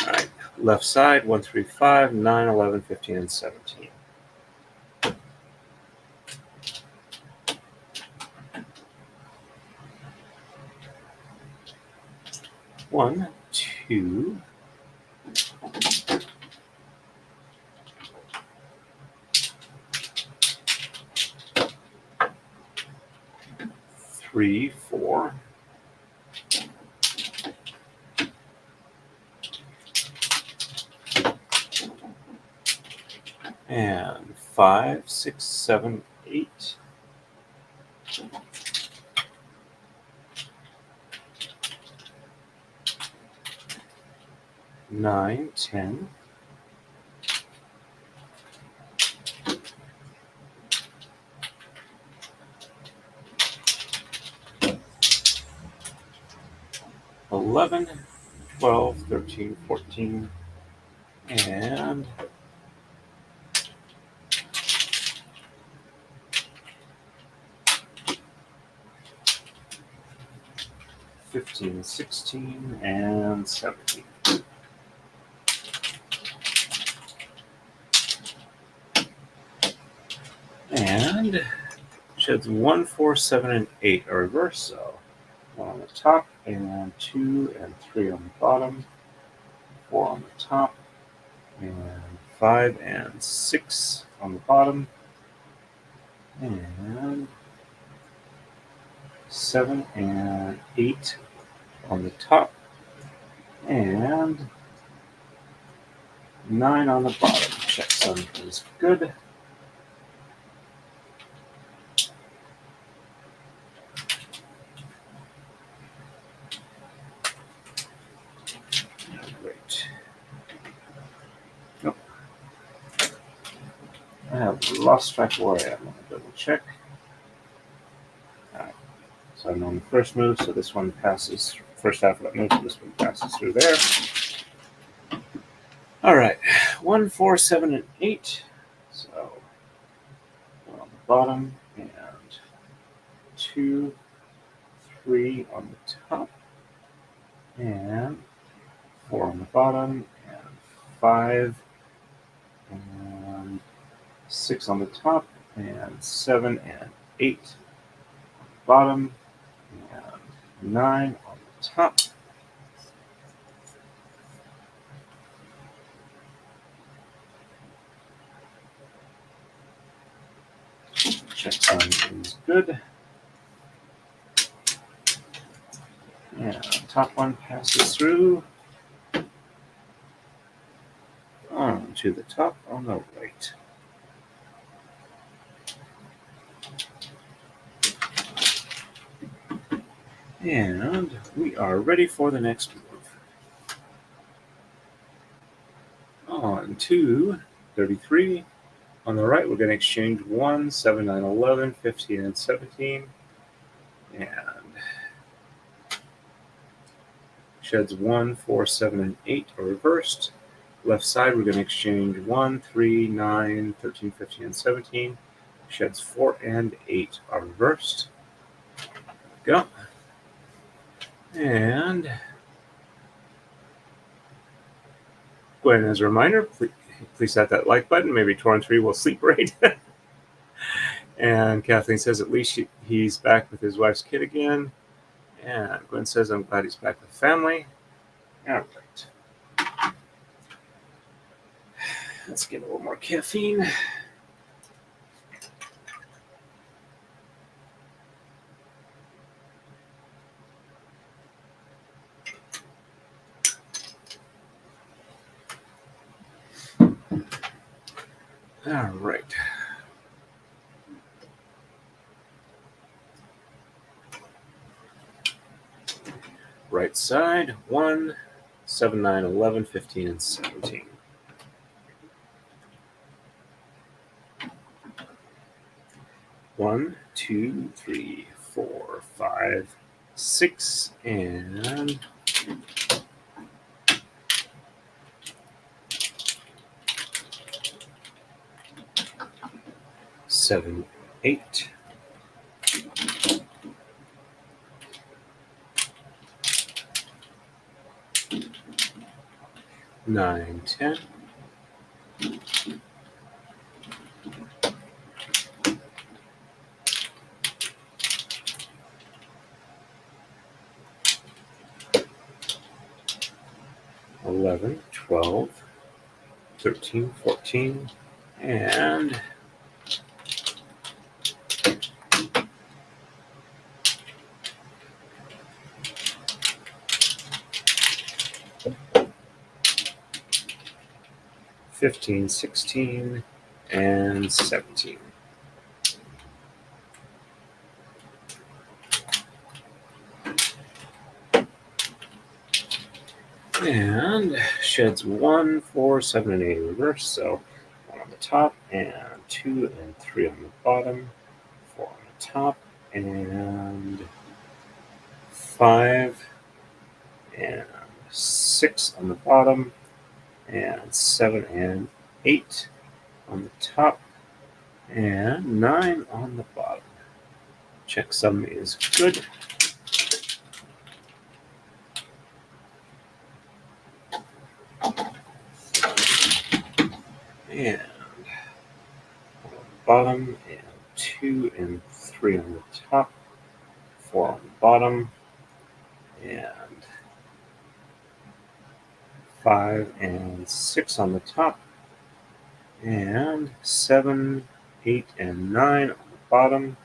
All right. Left side 1, 3, 5, 9, 11, 15, and 17. One, two, three, 4, and 5, 6, 7, 8. 9, 10. 11, 12, 13, 14, and 15, 16, and 17. And sheds 1, 4, 7, and 8 are reversed, so 1 on the top, and 2 and 3 on the bottom, 4 on the top, and 5 and 6 on the bottom, and 7 and 8 on the top, and 9 on the bottom. Check something is good. Great. Nope. I have lost track of where I am. I'm going to double check. Alright. So I'm on the first move, so this one passes, first half of that move, so this one passes through there. Alright, 1, 4, 7, and 8. So 1 on the bottom, and 2, 3 on the top, and 4 on the bottom, and 5, and 6 on the top, and 7 and 8 on the bottom, and 9 on the top. Check sign is good. And top one passes through on to the top on the right. And we are ready for the next move. On to 33. On the right, we're going to exchange 1, 7, 9, 11, 15, and 17. And sheds 1, 4, 7, and 8 are reversed. Left side, we're going to exchange 1, 3, 9, 13, 15, and 17. Sheds 4 and 8 are reversed. There we go. And go ahead, and as a reminder, please hit that like button. Maybe Torn 3 will sleep right. And Kathleen says at least he's back with his wife's kid again. And Gwen says I'm glad he's back with family. All right. Let's get a little more caffeine. All right. Right side, 1, 7, 9, 11, 15, and 17. 1, 2, 3, 4, 5, 6, and 7, 8. 9, 10. 11, 12, 13, 14, and 15, 16, and 17. And sheds 1, 4, 7, and 8 in reverse. So 1 on the top, and 2 and 3 on the bottom, 4 on the top, and 5 and 6 on the bottom, and 7 and 8 on the top, and 9 on the bottom. Checksum is good. And 1 on the bottom, and 2 and 3 on the top, 4 on the bottom, and 5 and 6 on the top, and 7, 8, and 9 on the bottom,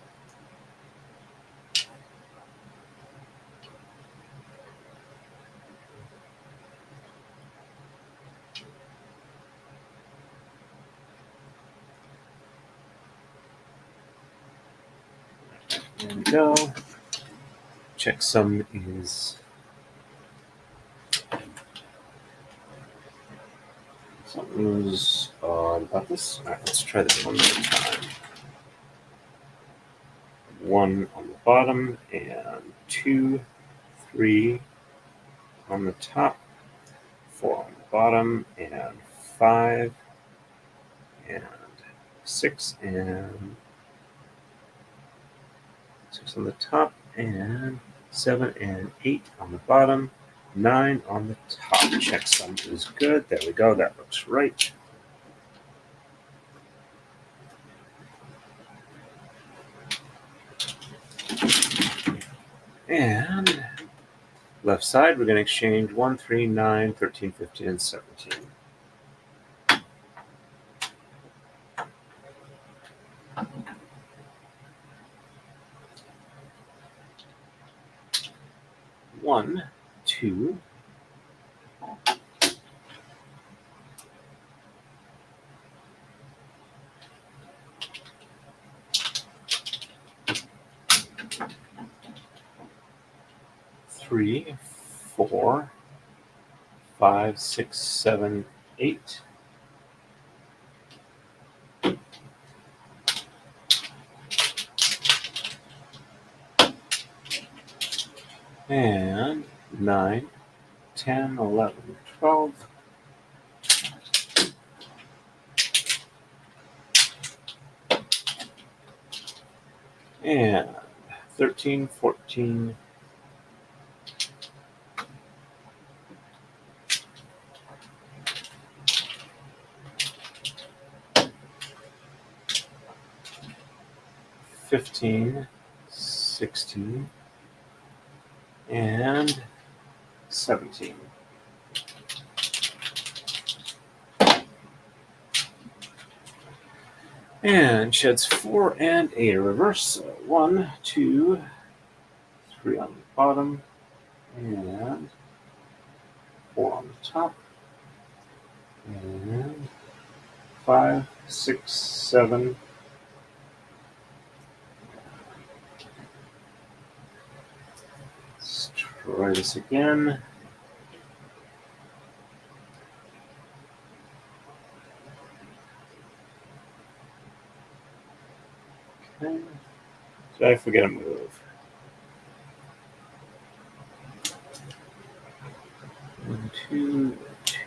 there we go. Checksum is something was odd about this. All right, let's try this one more time. 1 on the bottom, and 2, 3 on the top, 4 on the bottom, and 5 and 6 and 6 on the top, and 7 and 8 on the bottom, 9 on the top. Checksum is good. There we go. That looks right. And left side, we're going to exchange 1, 3, 9, 13, 15, and 17. One, two, three, 4, 5, 6, 7, 8. And 9, 10, 11, 12. And 13, 14, 15, 16, and 17. And sheds 4 and 8 in reverse. So 1, 2, 3 on the bottom, and 4 on the top, and 5, 6, 7. Let's try this again. Okay. Did I forget a move? 1, 2, 2.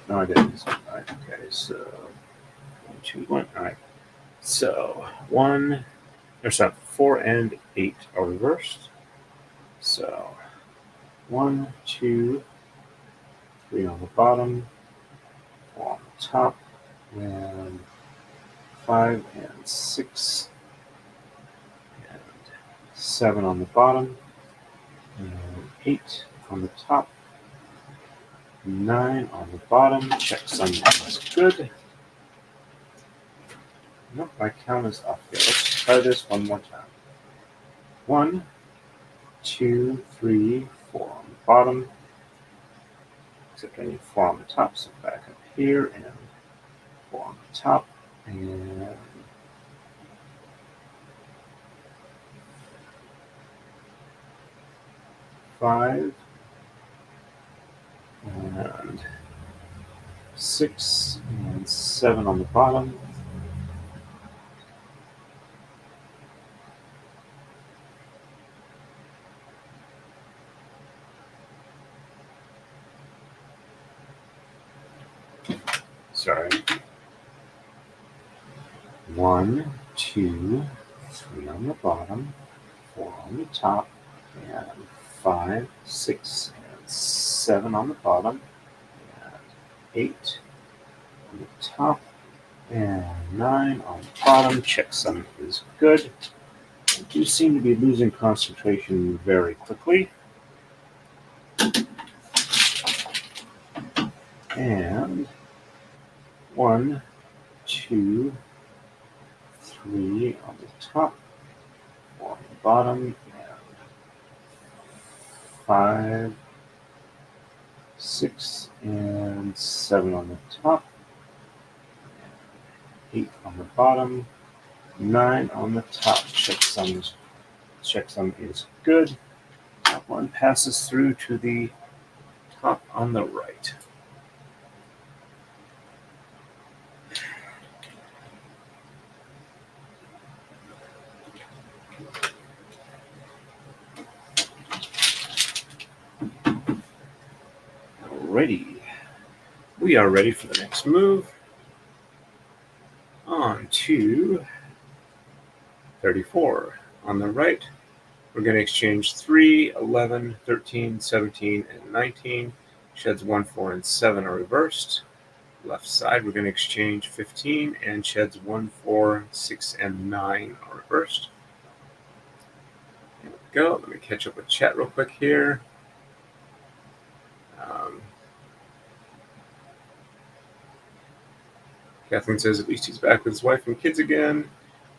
No, I didn't. All right, okay, so 1, 2, 1. All right. So 4 and 8 are reversed. So 1, 2, 3 on the bottom, 4 on the top, and 5 and 6, and 7 on the bottom, and 8 on the top, 9 on the bottom. Check some is good. Nope, my count is off here. Let's try this one more time. 1, 2, 3, 4 on the bottom. Except I need 4 on the top, so back up here, and 4 on the top, and 5, and 6, and 7 on the bottom. Sorry. 1, 2, 3 on the bottom, 4 on the top, and 5, 6, and 7 on the bottom, and 8 on the top, and 9 on the bottom. Checksum is good. I do seem to be losing concentration very quickly. And 1, 2, 3 on the top, 4 on the bottom, and 5, 6, and 7 on the top, 8 on the bottom, 9 on the top. Checksum is good. That one passes through to the top on the right. Alrighty. We are ready for the next move. On to 34. On the right, we're going to exchange 3, 11, 13, 17, and 19. Sheds 1, 4, and 7 are reversed. Left side, we're going to exchange 15, and sheds 1, 4, 6, and 9 are reversed. There we go. Let me catch up with chat real quick here. Kathleen says at least he's back with his wife and kids again.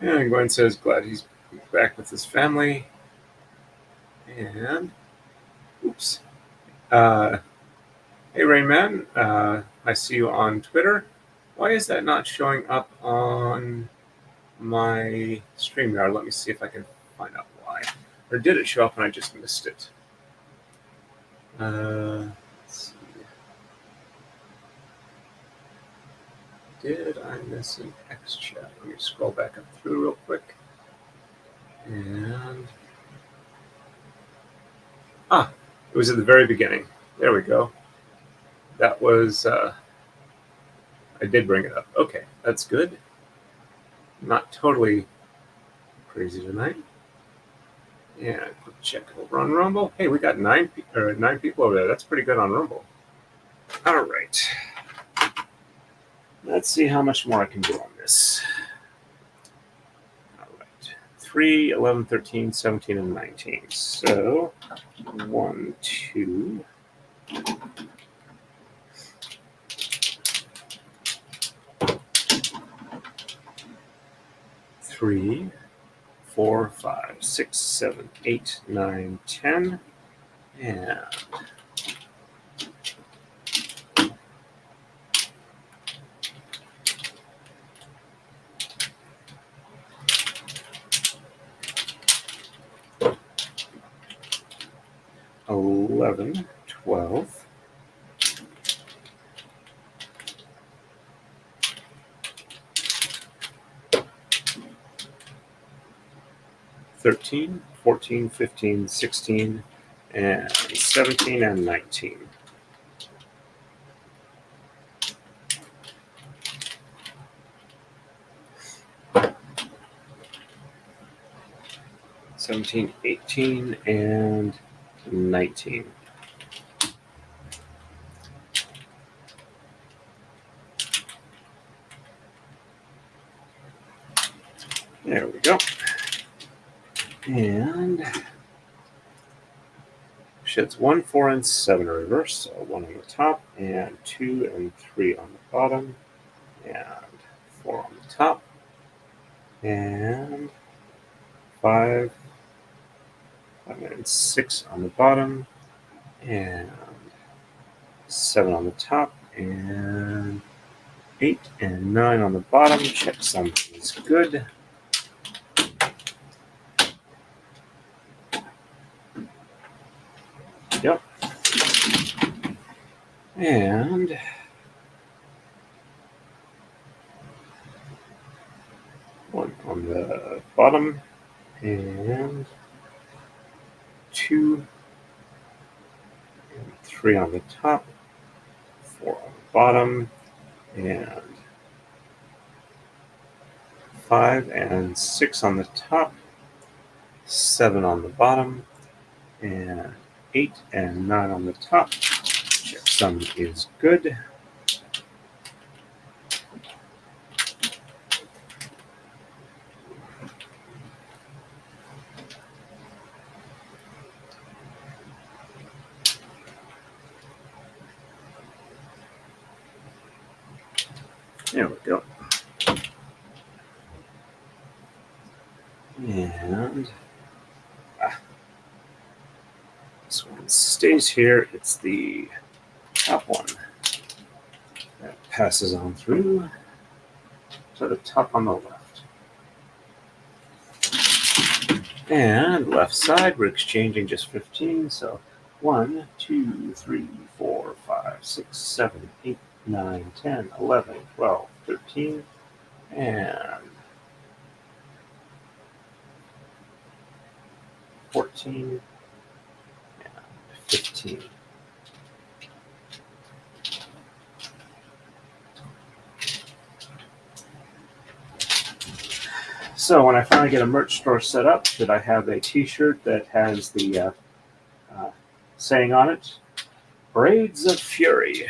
And Gwen says glad he's back with his family. And oops. Hey Rainman, I see you on Twitter. Why is that not showing up on my StreamYard? Let me see if I can find out why. Or did it show up and I just missed it? Let's see. Did I miss an X chat? Let me scroll back up through real quick. And it was at the very beginning. There we go. That was I did bring it up. Okay, that's good. Not totally crazy tonight. Yeah, quick check over on Rumble. Hey, we got 9 people over there. That's pretty good on Rumble. All right. Let's see how much more I can do on this. All right. 3, 11, 13, 17, and 19. So 1, 2. 3, 4, 5, 6, 7, 8, 9, 10, and 11, 11, 12, 13, 14, 15, 16, and 17, and 19. $17, 18, and 19. There we go. And sheds 1, 4, and 7 are reverse. So 1 on the top, and 2 and 3 on the bottom, and 4 on the top, and 5, 5 and 6 on the bottom, and 7 on the top, and 8 and 9 on the bottom. Check something's good. Yep. And 1 on the bottom, and 2 and 3 on the top, 4 on the bottom, and 5 and 6 on the top, 7 on the bottom, and 8 and 9 on the top. Checksum is good. There we go. And this one stays here. It's the top one that passes on through to the top on the left. And left side, we're exchanging just 15. So 1, 2, 3, 4, 5, 6, 7, 8, 9, 10, 11, 12, 13, and 14, and 15. So when I finally get a merch store set up, should I have a t-shirt that has the saying on it, Braids of Fury.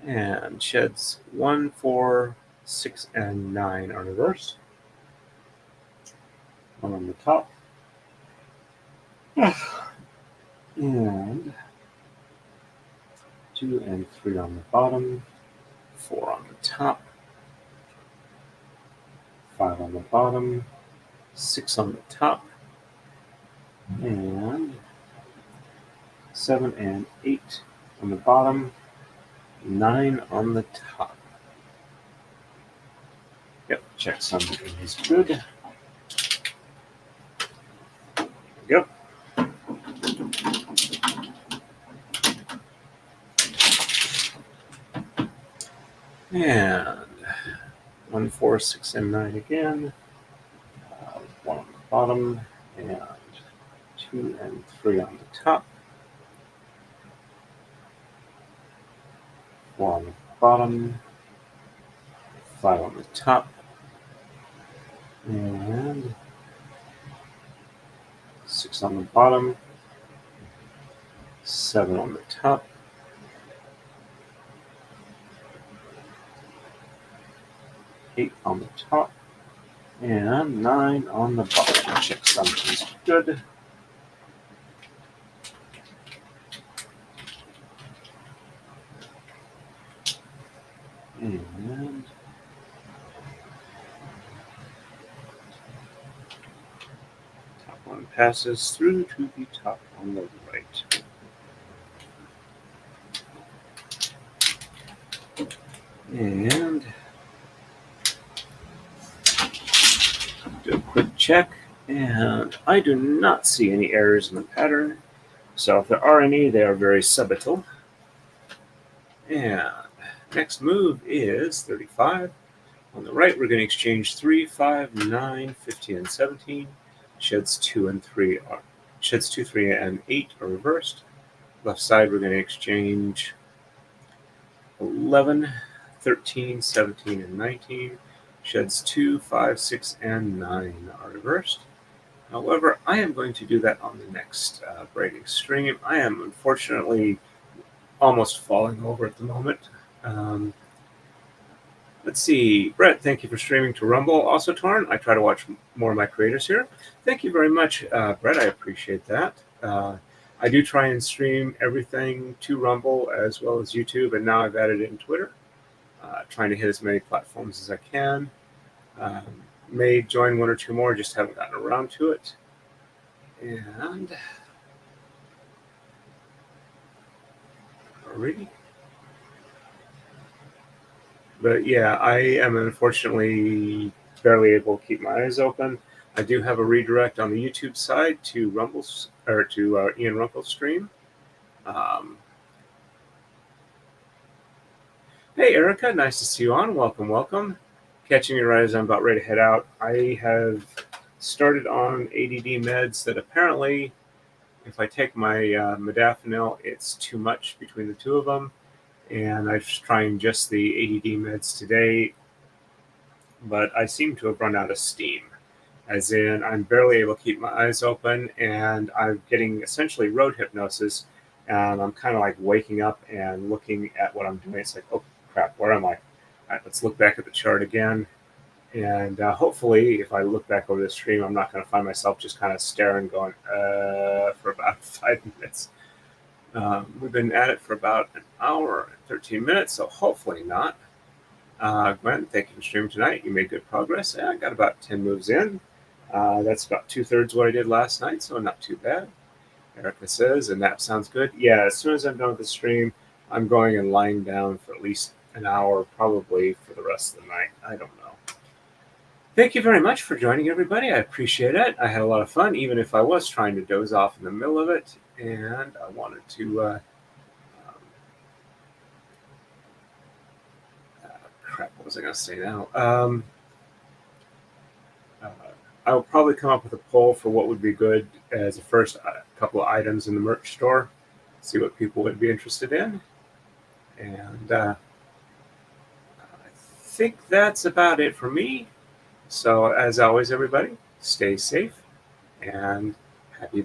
And sheds 1, 4, 6, and 9 are reverse. 1 on the top. And 2 and 3 on the bottom. 4 on the top. 5 on the bottom. 6 on the top. And 7 and 8 on the bottom. 9 on the top. Yep, checksum is good. There we go. And 1, 4, 6, and 9 again. 1 on the bottom, and 2 and 3 on the top. 4 on the bottom, 5 on the top, and 6 on the bottom, 7 on the top, 8 on the top, and 9 on the bottom. Check something's good. And top one passes through to the top on the right. And do a quick check. And I do not see any errors in the pattern. So if there are any, they are very subtle. And next move is 35. On the right, we're going to exchange 3, 5, 9, 15, and 17. Sheds 2 and 3 are sheds 2, 3, and 8 are reversed. Left side, we're going to exchange 11, 13, 17, and 19. Sheds 2, 5, 6, and 9 are reversed. However, I am going to do that on the next braiding stream. I am unfortunately almost falling over at the moment. Let's see. Brett, thank you for streaming to Rumble. Also, Torn, I try to watch more of my creators here. Thank you very much, Brett. I appreciate that. I do try and stream everything to Rumble as well as YouTube, and now I've added it in Twitter. Trying to hit as many platforms as I can. May join one or two more, just haven't gotten around to it. And already. But yeah, I am unfortunately barely able to keep my eyes open. I do have a redirect on the YouTube side to Rumble's or to Ian Rumpel's stream. Hey, Erica, nice to see you on. Welcome, welcome. Catching me right as I'm about ready to head out. I have started on ADD meds that apparently, if I take my modafinil, it's too much between the two of them. And I'm trying just the ADD meds today, but I seem to have run out of steam. As in, I'm barely able to keep my eyes open, and I'm getting essentially road hypnosis, and I'm kind of like waking up and looking at what I'm doing. It's like, oh crap, where am I? All right, let's look back at the chart again. And hopefully, if I look back over the stream, I'm not going to find myself just kind of staring, going, for about 5 minutes. We've been at it for about an hour and 13 minutes, so hopefully not. Gwen, thank you for streaming tonight. You made good progress. Yeah, I got about 10 moves in. That's about 2/3 what I did last night, so not too bad. Erica says, and that sounds good. Yeah, as soon as I'm done with the stream, I'm going and lying down for at least an hour, probably for the rest of the night. I don't know. Thank you very much for joining, everybody. I appreciate it. I had a lot of fun, even if I was trying to doze off in the middle of it. And I wanted to... crap, what was I going to say now? I'll probably come up with a poll for what would be good as a first couple of items in the merch store. See what people would be interested in. And I think that's about it for me. So as always, everybody, stay safe and happy birthday.